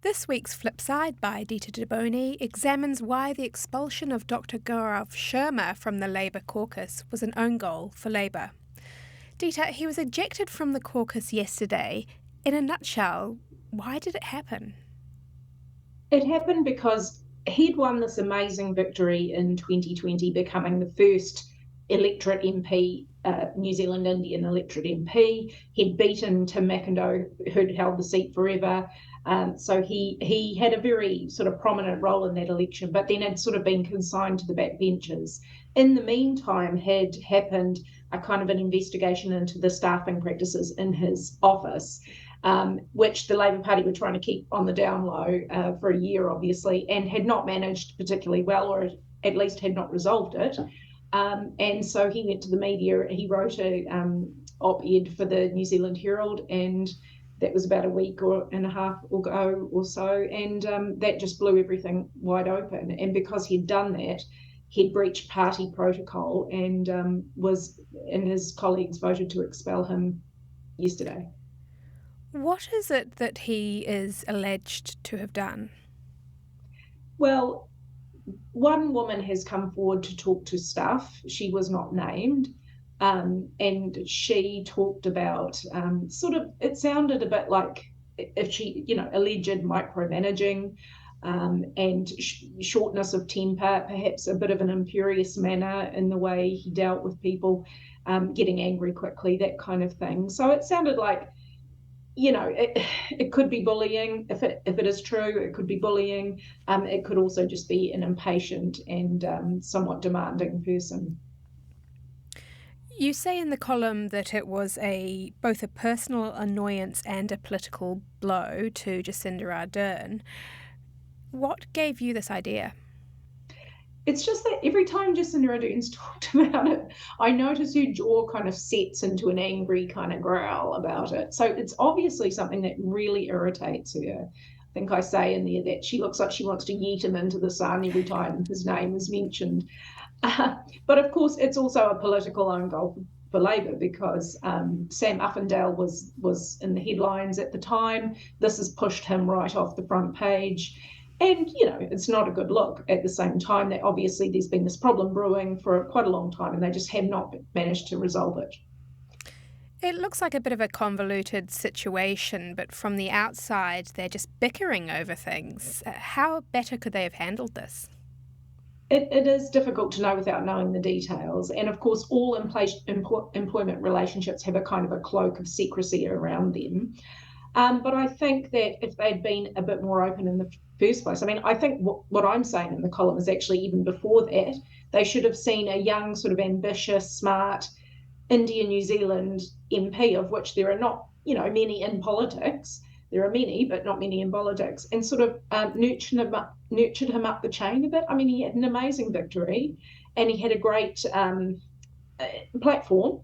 This week's Flip Side by Dita Deboni examines why the expulsion of Dr. Gaurav Sharma from the Labour caucus was an own goal for Labour. Dita, he was ejected from the caucus yesterday. In a nutshell, why did it happen? It happened because he'd won this amazing victory in 2020, becoming the first electorate MP, New Zealand Indian electorate MP. He'd beaten Tim McIndoe, who'd held the seat forever. So he had a very sort of prominent role in that election, but then had sort of been consigned to the backbenches. In the meantime, had happened a kind of an investigation into the staffing practices in his office, which the Labour Party were trying to keep on the down low for a year, obviously, and had not managed particularly well, or at least had not resolved it. And so he went to the media. He wrote a op-ed for the New Zealand Herald, and that was about a week and a half ago or so, and that just blew everything wide open. And because he'd done that, he'd breached party protocol, and his colleagues voted to expel him yesterday. What is it that he is alleged to have done? Well, one woman has come forward to talk to staff. She was not named. And she talked about it sounded a bit like if she, alleged micromanaging, and shortness of temper, perhaps a bit of an imperious manner in the way he dealt with people, getting angry quickly, that kind of thing. So it sounded like, it could be bullying. If it is true, it could be bullying. It could also just be an impatient and somewhat demanding person. You say in the column that it was both a personal annoyance and a political blow to Jacinda Ardern. What gave you this idea? It's just that every time Jacinda Ardern's talked about it, I notice her jaw kind of sets into an angry kind of growl about it. So it's obviously something that really irritates her. I think I say in there that she looks like she wants to yeet him into the sun every time his name is mentioned. But of course, it's also a political own goal for Labour because Sam Uffindale was in the headlines at the time. This has pushed him right off the front page. And, it's not a good look at the same time that obviously there's been this problem brewing for quite a long time and they just have not managed to resolve it. It looks like a bit of a convoluted situation, but from the outside, they're just bickering over things. How better could they have handled this? It is difficult to know without knowing the details. And of course, all employment relationships have a kind of a cloak of secrecy around them. But I think that if they'd been a bit more open in the first place, I think what I'm saying in the column is actually even before that, they should have seen a young, sort of ambitious, smart Indian New Zealand MP, of which there are not, many in politics. There are many, but not many in politics, and sort of nurtured him up the chain a bit. He had an amazing victory, and he had a great platform,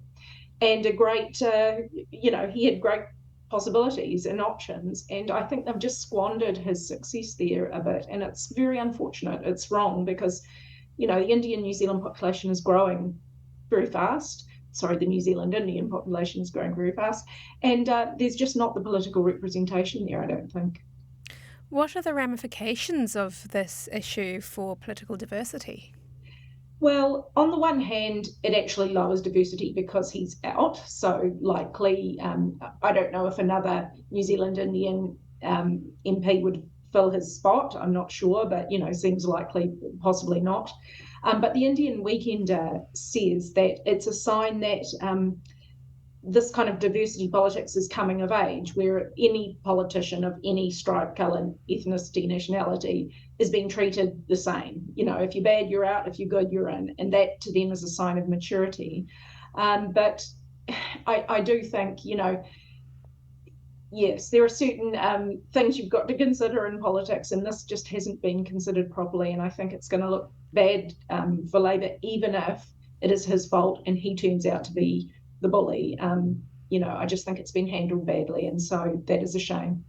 and a great, he had great possibilities and options. And I think they've just squandered his success there a bit, and it's very unfortunate. It's wrong because, the Indian New Zealand population is growing very fast. Sorry, the New Zealand Indian population is growing very fast. And there's just not the political representation there, I don't think. What are the ramifications of this issue for political diversity? Well, on the one hand, it actually lowers diversity because he's out. So likely, I don't know if another New Zealand Indian MP would fill his spot. I'm not sure, but, seems likely, possibly not. But the Indian Weekender says that it's a sign that this kind of diversity politics is coming of age, where any politician of any stripe, colour, ethnicity, nationality is being treated the same. If you're bad, you're out. If you're good, you're in. And that to them is a sign of maturity. But I do think, yes, there are certain things you've got to consider in politics, and this just hasn't been considered properly. And I think it's going to look bad for Labour, even if it is his fault and he turns out to be the bully. I just think it's been handled badly, and so that is a shame.